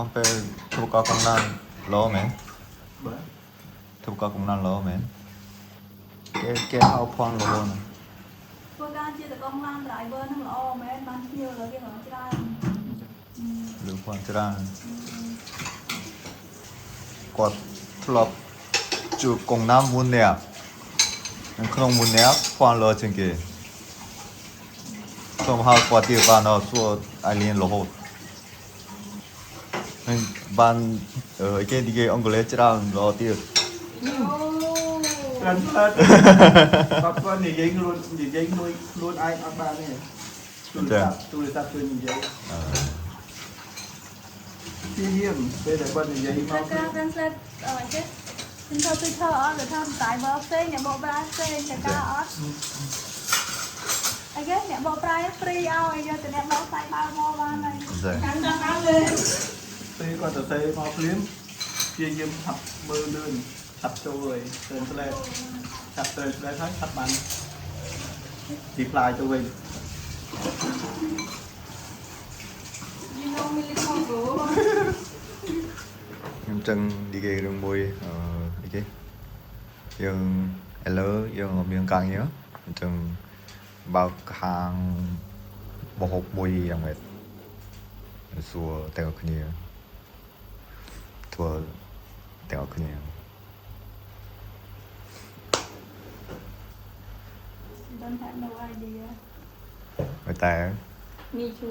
phong pe thu có công năng lỗ mẹ thu có công năng lỗ mẹ cái áo phong lỗ nè phương can chia từ công năng lại bên nó lỗ mẹ bán nhiều rồi cái nó ra được phong ra quạt lọc chụp công năng muốn nè không muốn nè phong lỗ trên kia không hao quạt tiêu vào nó xua ai liên lỗ hột ban ở cái đi cái ông có lấy ra lỗ tiêu Lần thật Bác con thì giấy luôn ai áp ba này tôi tập tôi như vậy Tuy nhiên bây giờ con thì giấy mau cái translate chứ chúng tôi thơ rồi thăm tại bờ xe nhà bộ ba xe nhà ca ở ai ghét nhà bộ ba free ao ai giờ từ nhà bộ tay bao mô ba này cắn ra áo lên Tuy con tập xây mau phím Tuy nhiên học mơ đơn Sắp cho rồi tên sẽ lên Sắp tên sẽ lên hết sắp bắn Reply cho mình em chân đi cái đường môi đi cái dương L dương ở miền càng nhớ chân bao hàng bộ hộp môiอย่างvậy xua theo cái này thua theo cái này don't have no idea người ta me too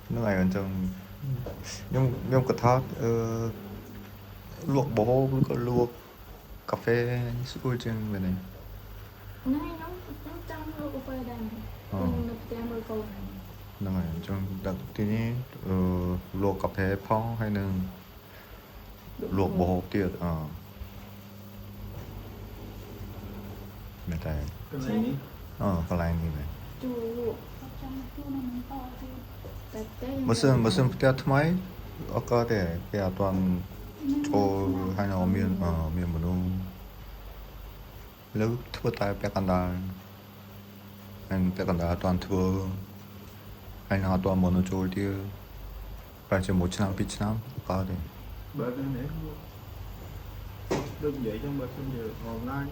nó này ở trong nhưng cái thác luộc bò hô có luộc cà phê sữa trên bên này này nó trong luôn cà phê đây này nó tem rồi câu này nó này trong đặc tí ní luộc cà phê phong hay là luộc bò hô tiệt người ta Cái này nhỉ cái này như vậy chú luộc trong chú nó to chứ 무슨 그때 트마이 아까 때 어떤 저 하나 오면 뭐노 르 투어 따 빼간다 안 빼간다 어떤 투어 하나 어떤 뭐노 좋을 때 발제 못 지나 빛이나 가야 돼 Bởi cái này đừng vậy trong bật sinh giờ online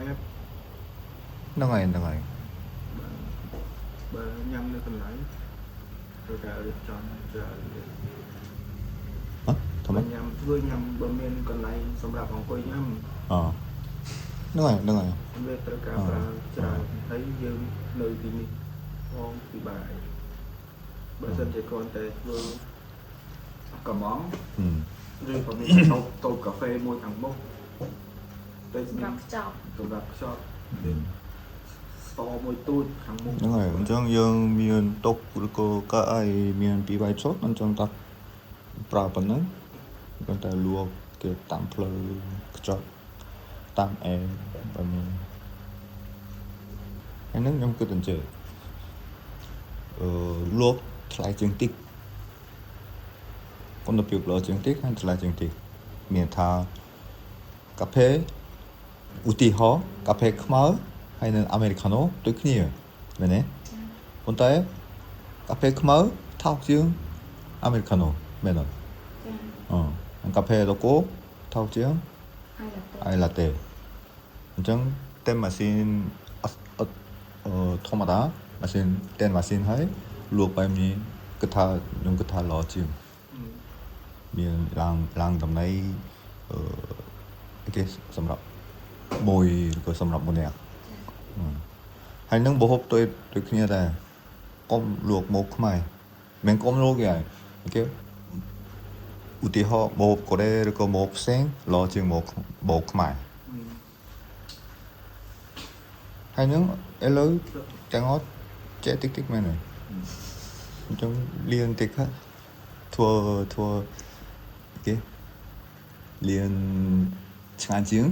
app 나가요 bà nhâm lên cần lấy rồi cả được chọn rồi bà 잠깐만 nhâm vừa nhâm bơm men còn lại xongรับของquay nhâm 나가요 về tất cả và trời thấy dương nơi thì mi ngon thì bài bà sinh trẻ con tệ vừa cả món rồi còn mình tô cà phê môi thằng bốc tới gặp chọc tô gặp cho to môi tôi thằng bốc 나가요 엄청 영 미연 똑 그리고 까이 미연 비바이 초 엄청 딱 브라번은 이건 다 루어 cái tạm phơi cho tạm em và mình anh nói trong cái tình trạng luộc lại trường tích con đập biểu trường tích hay là trường tích miền thà cà phê 우티 허 cà phê khmer hay là americano tôi cứ nhiều vậy nè còn tới cà phê khmer thao dương americano vậy nè cà phê đó cố thao dương ai latte 어떤 땐 마신 토마다 마신 땐 마신 하이 luộc bài mi cứ tha dùng cứ tha lò chiều miền làng tầm này cái sầm rập mồi rồi sầm rập một nè hay nâng bộ hộp tôi kia đây com luộc một mày mình com luộc vậy cái 우티 허 một có đây rồi có một sen lò chiều một mày hay những lớn chẳng ngót trẻ tích tích mày này trong liên tích hết thua cái liên chẳng chiến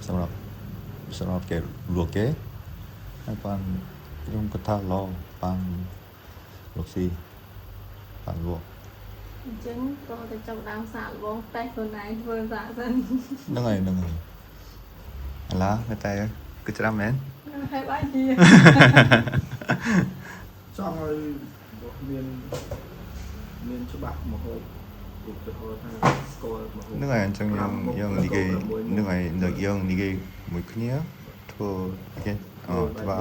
xong rồi cái luộc cái hay còn dùng cái thao lo bằng luộc gì bằng luộc trứng tôi thì trong đang xả bông tay con này vừa dạ dân nó này lá người ta cứ cho em hay bao nhiêu xong rồi miền មានច្បាប់មកហូបឧទាហរណ៍ថាស្គាល់មកហូប នឹងហើយអញ្ចឹងយើងនិយាយនឹងហើយយើងនិយាយមួយគ្នាធ្វើគេធ្វើ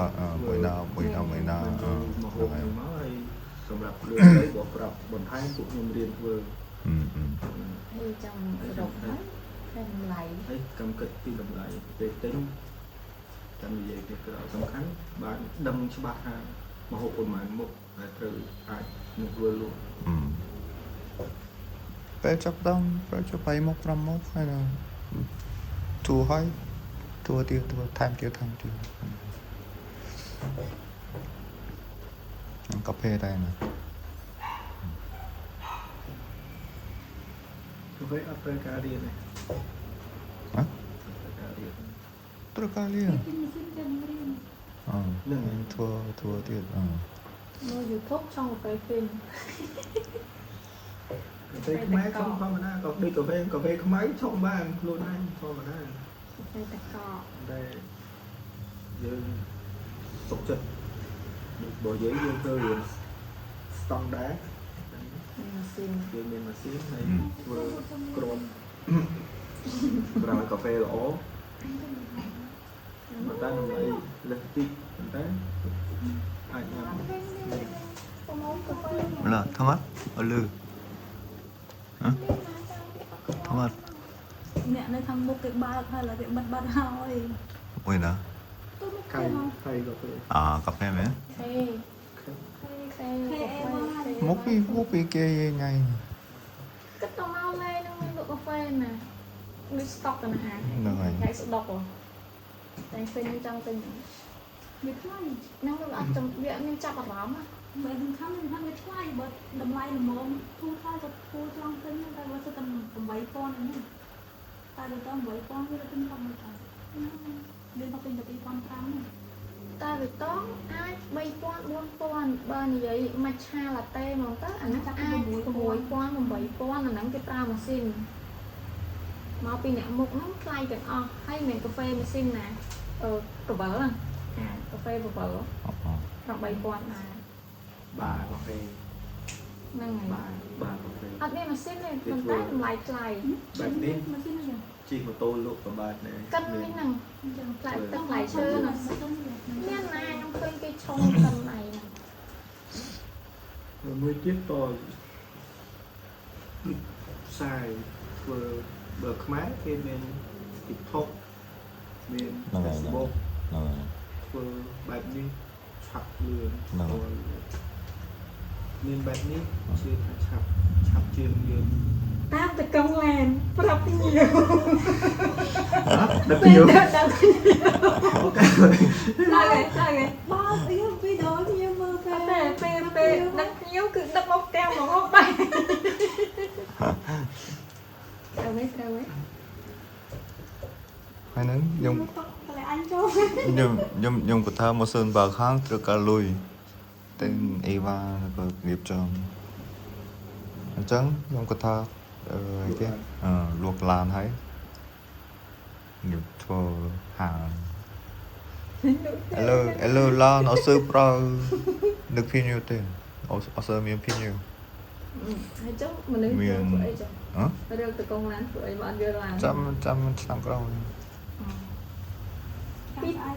មួយណាមកហូបនេះមកហើយសម្រាប់លើទៅបប្រាប់បន្ថែមពួកខ្ញុំរៀនធ្វើ ហើយចាំរកហើយតែតម្លៃ ហើយកម្មកិច្ចពីតម្លៃពេលទិញតាមនិយាយទៅគឺសំខាន់បានដឹងច្បាស់ថាមកហូបប៉ុន្មានមុខដែលត្រូវអាចនឹងធ្វើលក់ ពេលចាប់ដល់ពេលចាប់3មុខ5មុខហើយទួហើយទួទៀតទួថែមទៀតកាហ្វេដែរណា កាហ្វេអត់ត្រូវការរៀនទេ ហ៎ត្រូវការរៀន ពីនេះចាំរៀន នឹងទួទៀត នៅ YouTube ช่องកាហ្វេហ្វីន កាហ្វេខ្មែរធម្មតាក៏ដូចកាហ្វេខ្មៅឆុងបានខ្លួនឯងធម្មតា តែតក តែយើងសុខចិត្តបើយើងធ្វើរៀនស្តង់ដារ ម៉ាស៊ីន យើងមានម៉ាស៊ីនហើយធ្វើក្រុមប្រើកាហ្វេល្អប៉ុន្តែតម្លៃលះតិចប៉ុន្តែអាចញ៉ាំ ប្រមូលកាហ្វេ ម្ល៉េះថងអត់អលឺហ៎ថងអត់ អ្នកនៅខាងមុខគេបើកហើយឡើយគេបិទហើយ មួយណា ទៅមុខ ខៃ គេមក កាហ្វេ កាហ្វេមែន ខេខេ មុខពីគេថ្ងៃ គិតទៅមកលេនឹងមានលក់កាហ្វេណាមានស្តុកទៅណា ហ្នឹងហើយ ថ្ងៃស្តុកតែពេលខ្ញុំចង់ទិញវាថ្លៃហ្នឹងវាអត់ចំវាមានចាប់អារម្មណ៍បើសំខាន់វាថ្លៃបើតម្លៃល្មមធូរថ្លៃទៅធូរចង់ទិញតែបើសិតតែ 8,000 ហ្នឹងតែដល់ទៅ 8,000 វាទិញផងមិនដែរមានតែទិញតែ 2,500 តែវាតង់អាច 3,000 4,000 បើនិយាយមួយឆាឡាតេហ្មងទៅអាហ្នឹងអាច 6,000 8,000 អាហ្នឹងគេប្រើម៉ាស៊ីនមកពីអ្នកមុខហ្នឹងថ្លៃទាំងអស់ហើយមានកាហ្វេម៉ាស៊ីនណាកវលកាហ្វេបវលដល់ 3,000 ដែរ បាទកាហ្វេ ហ្នឹងហើយ បាទកាហ្វេ អត់មានម៉ាស៊ីនទេប៉ុន្តែតម្លៃថ្លៃ បែបនេះ ម៉ាស៊ីនហ្នឹង ជិះម៉ូតូលក់ក៏បានដែរ កាត់នេះហ្នឹងចឹងថ្លៃទឹកថ្លៃឈើណាមានណាខ្ញុំឃើញគេឆុងកន្លែងហ្នឹង មួយទៀតក៏ផ្សាយធ្វើបើខ្មែរគេមាន TikTok មាន Facebook ហ្នឹងហើយ ធ្វើបែបនេះឆាប់លឿន ហ្នឹងហើយ មានបែបនេះជឿថាឆាប់ជាងយើង តាមតែកង់ឡានប្រាប់ពីnhiều ដល់ពីដល់ អូខេ ហើយបើអីវីដេអូខ្ញុំមើលតែពេលដឹកខ្ញុំគឺដឹកមកផ្ទះហ្មងបាយត្រូវទេ ហើយហ្នឹងខ្ញុំ កន្លែងអញចូល ខ្ញុំក៏ថាមកសិនបើខាងត្រូវការលុយតែអីវ៉ាក៏រៀបចំអញ្ចឹងខ្ញុំក៏ថាគេលក់ឡានហើយខ្ញុំធ្វើហាងឥឡូវឡានអត់សូវប្រើនឹកភីញូទេអត់សូវមានភីញូ ហើយចុះមនុស្សធ្វើអីចុះ ហ៎ រើទៅកងឡានធ្វើអីបានយកឡាន ចាំឆ្នាំក្រោយ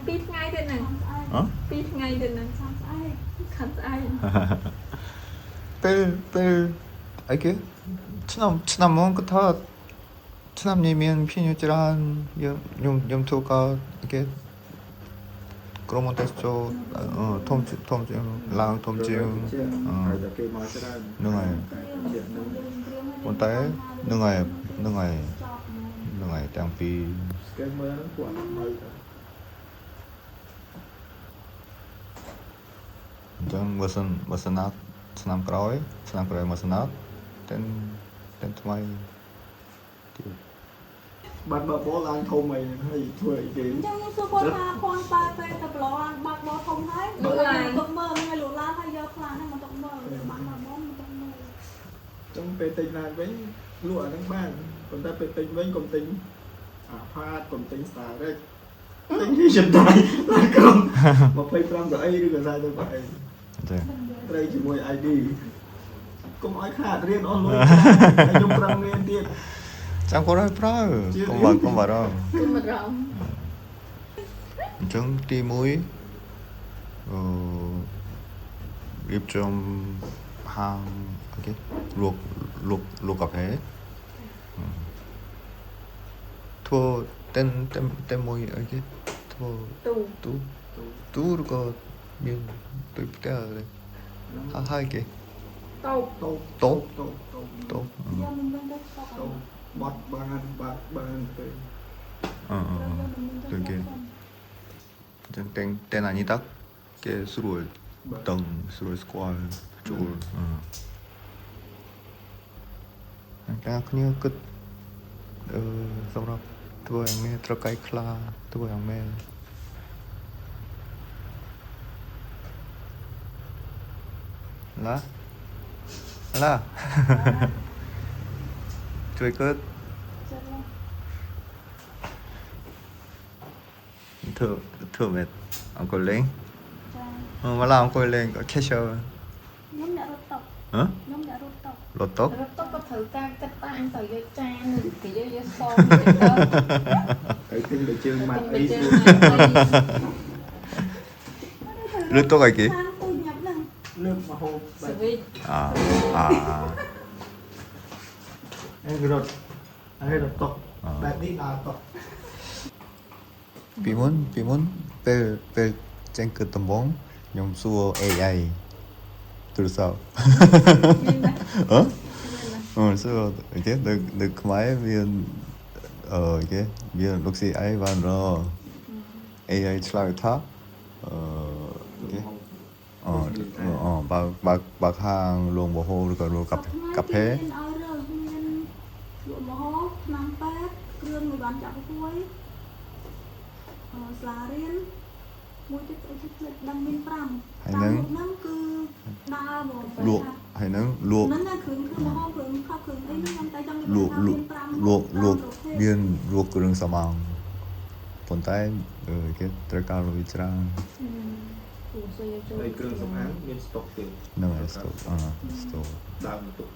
ពីថ្ងៃទៀតហ្នឹង ហ៎ ពីថ្ងៃទៀតហ្នឹងខាងស្អែក ពេលអីគេឆ្នាំមកក៏ថាឆ្នាំនេះមានភីញូច្រើនខ្ញុំធ្វើក៏គេក្រុមអន្តរជាតិធំជាងឡើងធំជាង ហើយតែគេមកច្រើន ហ្នឹងហើយ ជានឹង ប៉ុន្តែហ្នឹងហើយតាំងពី គេមើលពួកអត់មើលទៅ អញ្ចឹងបើសិនណាឆ្នាំក្រោយមកស្នាប់តែថ្មីទៀត បាត់បើបោឡើងធំអីហើយធ្វើអីគេ អញ្ចឹងសួរគាត់ថាភ័ណ្ឌបើពេលទៅប្រឡងបាក់បោធំហើយទុកមើលហ្នឹងឲ្យលូឡានហើយយកខ្លាហ្នឹងមកទុកមើលបាក់មកមកទុកមើល ចឹងពេលទិញឡានវិញលក់អាហ្នឹងបានប៉ុន្តែពេលទិញវិញកុំទិញអាផាតកុំទិញស្តារទេទិញទីចន្ទៃឡានក្រុម25ទៅអីឬក៏40ទៅអី ចា ត្រូវជាមួយ ID ក កុំឲ្យខាតរៀនអស់លុយខ្ញុំប្រឹងរៀនទៀត ចាំគាត់ឲ្យប្រើកុំបារម្ភ គឺមករំ អញ្ចឹងទី1រៀបចំហាងអូខេលក់កាហ្វេធ្វើតែមួយអូខេធ្វើ ទូ ទូឬក៏មានដូចផ្ទះទេហើយគេ តូប តូប តូប តូបតូប តូប យកមិនវិញទៅស្ប តូបបត់បានទៅ ដូចគេអញ្ចឹងតែណានេះតាគេស្រួលដឹងស្រួលស្គាល់ចូលតែគ្នាគិតសម្រាប់ធ្វើយ៉ាងនេះត្រកៃខ្លាធ្វើយ៉ាងម៉េចឡាជួយគិត ចិត្តណា ធ្វើមែនអង្គុយលេង ចា មកឡាអង្គុយលេងក៏ខេឈើ ខ្ញុំអ្នករត់តុ ហ៎ ខ្ញុំអ្នករត់តុ លត់តុក រត់តុក៏ត្រូវការកាត់តាំងទៅយកចានទៅយកសងទៅ ទៅទិញដូចជើងម៉ាត់អី ជើង លឺតុកអីគេ តាមទូញ៉ាប់ហ្នឹង លើកមកហូប សវិច អា អេរត់តុកបែបនេះដើរតុក ពីមុនពេលចេញគិតដំបងខ្ញុំសួរ AI ទូរស័ព្ទ មានណា សួរគេនៅខ្មែរមានគេមានលោកស៊ីអីបានរ AI ឆ្លើយថាគេបើកហាងលងបហូឬក៏លងកាហ្វេ មានឲ្យរើសមានលក់ម្ហូបថ្នាំពេទ្យគ្រឿងមួយបានចាក់ហួយស្លារៀនមួយទៀតអីទៀតដឹងមាន5 ហ្នឹងគឺដើរមក លក់ហើយនឹងលក់ ហ្នឹងគឺគ្រឿងម្ហូបគ្រឿងខប់គ្រឿងអីហ្នឹងតែចង់ លក់មានលក់គ្រឿងសម្អាងប៉ុន្តែគេត្រូវការលុយច្រើន គូសយកចូល ហើយគ្រឿងសម្អាងមានស្តុកទៀត ហ្នឹងហើយស្ទូ ដើមទុក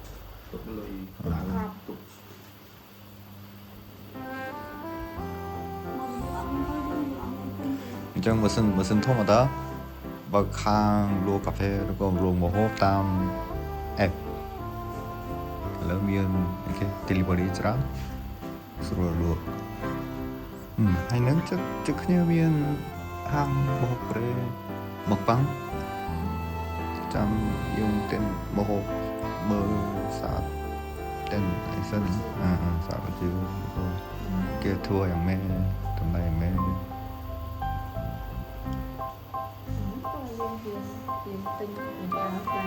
លុយដើមទុក អញ្ចឹងបើសិនធម្មតាបើខាងលក់កាហ្វេឬក៏លក់ម្ហូបតាម app ឥឡូវមានគេ delivery ច្រើនស្រួលលក់ហើយនឹងជិតគ្នាមានហាងម្ហូបប្រេមកប៉ាំងចាំយើងទាំងម្ហូបមើលស្អាតទាំងអីសិនស្អាតជាគេធ្វើយ៉ាងម៉េចតម្លៃយ៉ាងម៉េច យើងទិញអាចារ្យតា